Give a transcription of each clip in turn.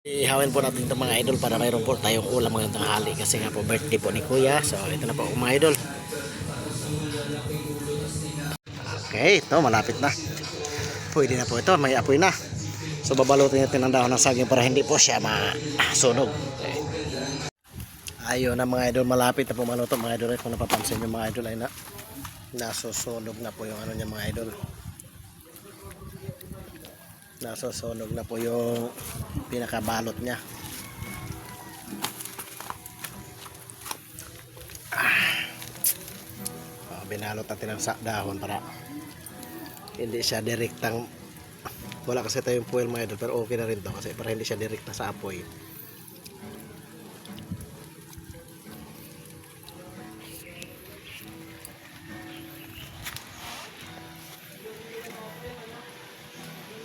Ihawin po natin itong mga idol para mayroon po tayong ulam ngayong tanghali kasi nga po birthday po ni Kuya. So ito na po mga idol. Okay, ito malapit na. Pwede na po ito, may apoy na. So babalutin natin ang dahon ng saging para hindi po siya masunog. Okay. Ayun na mga idol, malapit na po maluto mga idol. Kung napapansin nyo mga idol ay nasusunog na po yung ano niya mga idol. Nasusunog na po yung pinakabalot niya. Binalot natin ang dahon para hindi siya direktang, wala kasi tayong fuel mga idol, pero okay na rin to kasi para hindi siya direkta sa apoy.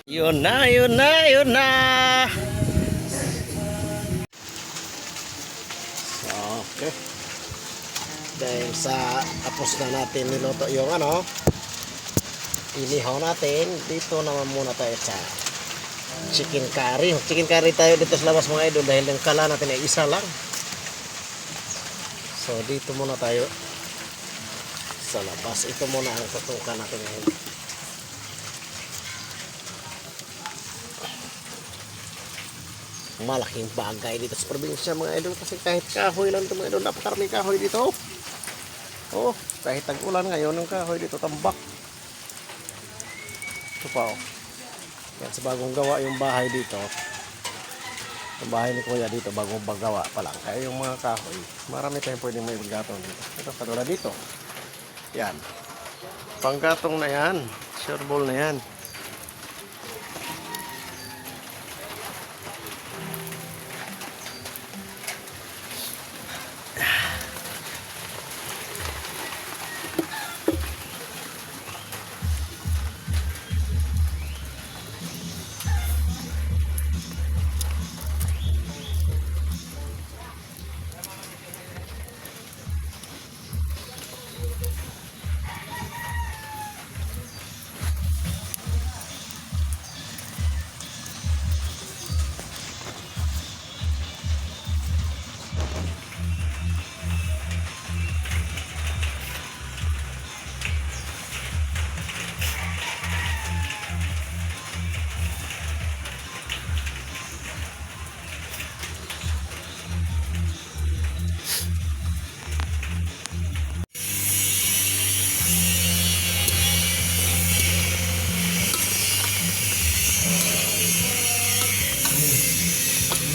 Yun na, yun na, yun na. Okay. Dahil sa tapos na natin niluto yung ano, inihaw natin, dito naman muna tayo sa chicken curry. Chicken curry tayo dito sa labas mga idol dahil yung kala natin ay isa lang. So dito muna tayo sa labas. Ito muna ang tutukan natin ngayon. Malaking bagay dito sa probinsya mga idol kasi kahit kahoy lang ito mga idol, napakaraming kahoy dito. Oh, kahit tag-ulan ngayon yung kahoy dito tambak. Ito pa oh. Yan sa bagong gawa yung bahay dito. Yung bahay ni Kuya dito bagong gawa pa lang. Kaya yung mga kahoy, marami tayong pwedeng may panggatong dito. Ito katulad dito. Yan. Panggatong na yan. Sureball na yan.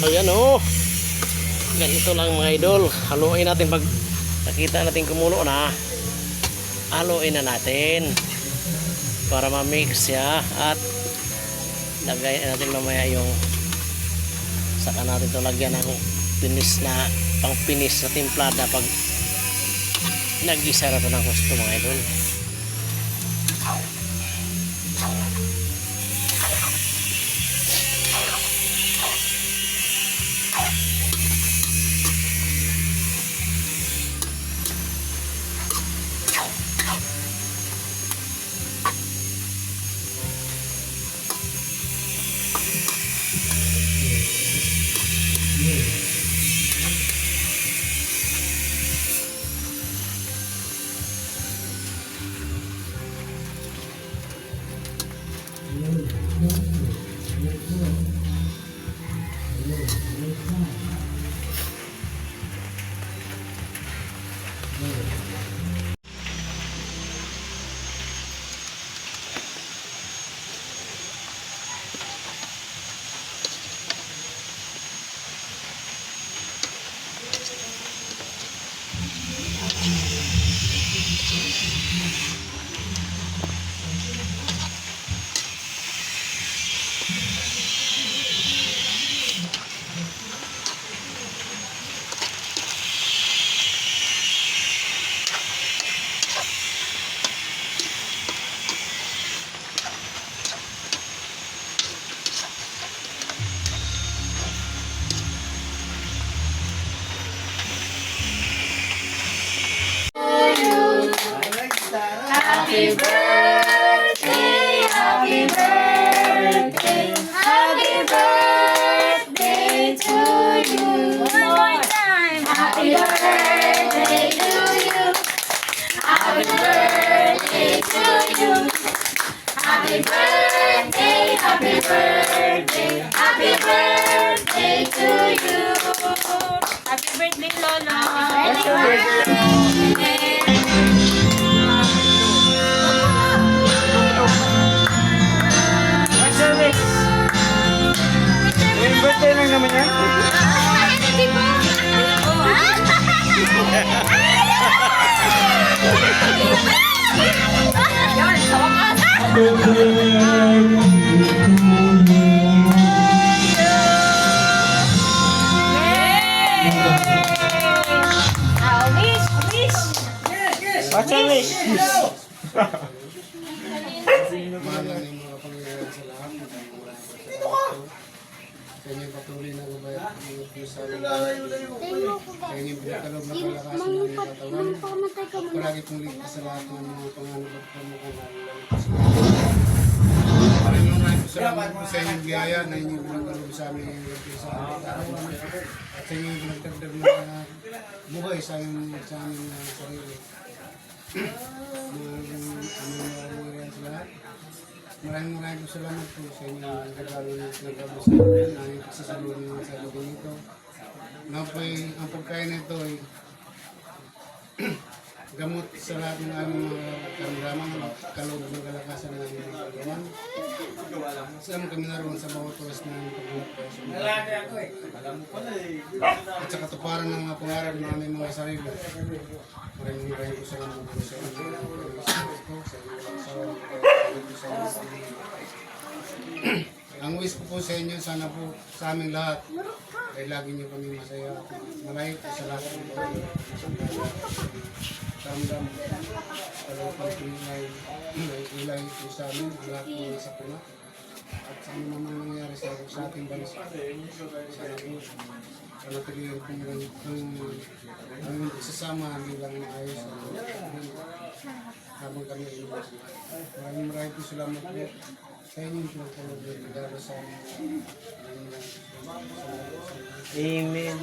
Ayan oh. Ganito lang mga idol. Haluin natin pag nakita natin kumulo na. Haluin na natin para ma-mix siya at lagay natin mamaya yung saka natin ito lagyan ng pinis na pang pinis na timplada pag nag-isa na ito ng gusto mga idol. birthday, Lolo. Yung birthday lang naman yan. Yan, sa wakas. What's your wish? Sa inyong patuloy na gabayat ang mga Diyos sa amin. Sa inyong pinagkalog na kalakasan ng inyong katawan. Palagi pong ligtas sa lahat ng mga panganib at pamukuhan. Maraming salamat po sa inyong biyaya na inyong pinagkalog sa amin ng Diyos sa amin. At sa inyong pinagdagdag na buhay sa aming sarili. Maraming sa lahat. Maraming salamat po sa inyo ng regalo na nagkabot sa amin na yung pagsasaluhin ng sa loob nito. Na po ang pagkain nito ay gamot sa lahat ng aming mga karamdaman, kaloob ng kalakasan ng aming mga kagawan. Salamat kami naroon sa bawat oras ng pagbuhat ko sa mga at sa katuparan ng mga pangarap ng aming mga sarili. Maraming po salamat po sa inyo. Ang wish ko po sa inyo, sana po sa aming lahat ay lagi niyo kami masaya at malayo po sa lahat ng ramdam kalupang pinilay ilay po sa amin ang lahat po sa puna at sa ano naman nangyari sa ating bansa. Sana po panatilihan po ang isasama bilang maayos habang kami iwas. Maraming po salamat po sa inyong pinagkalog ng regalo sa amin. Amen.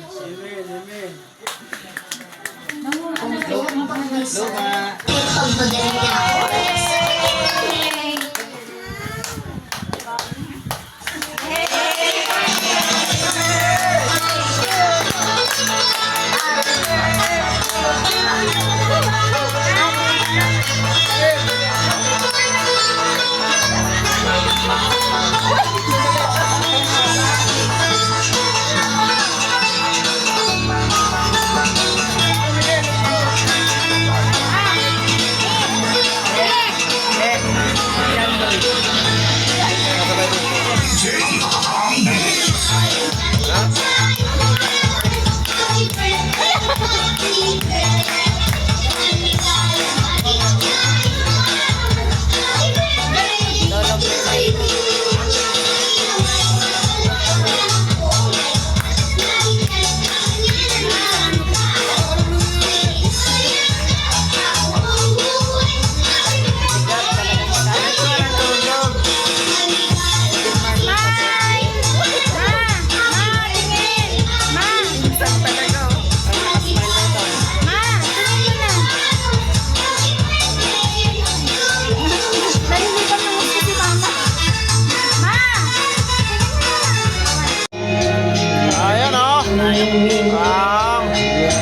Ayan oh.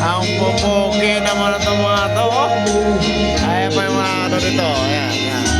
Ang pupugi naman itong mga to oh. Ayan pa yung mga ano dito. Ayan, ayan.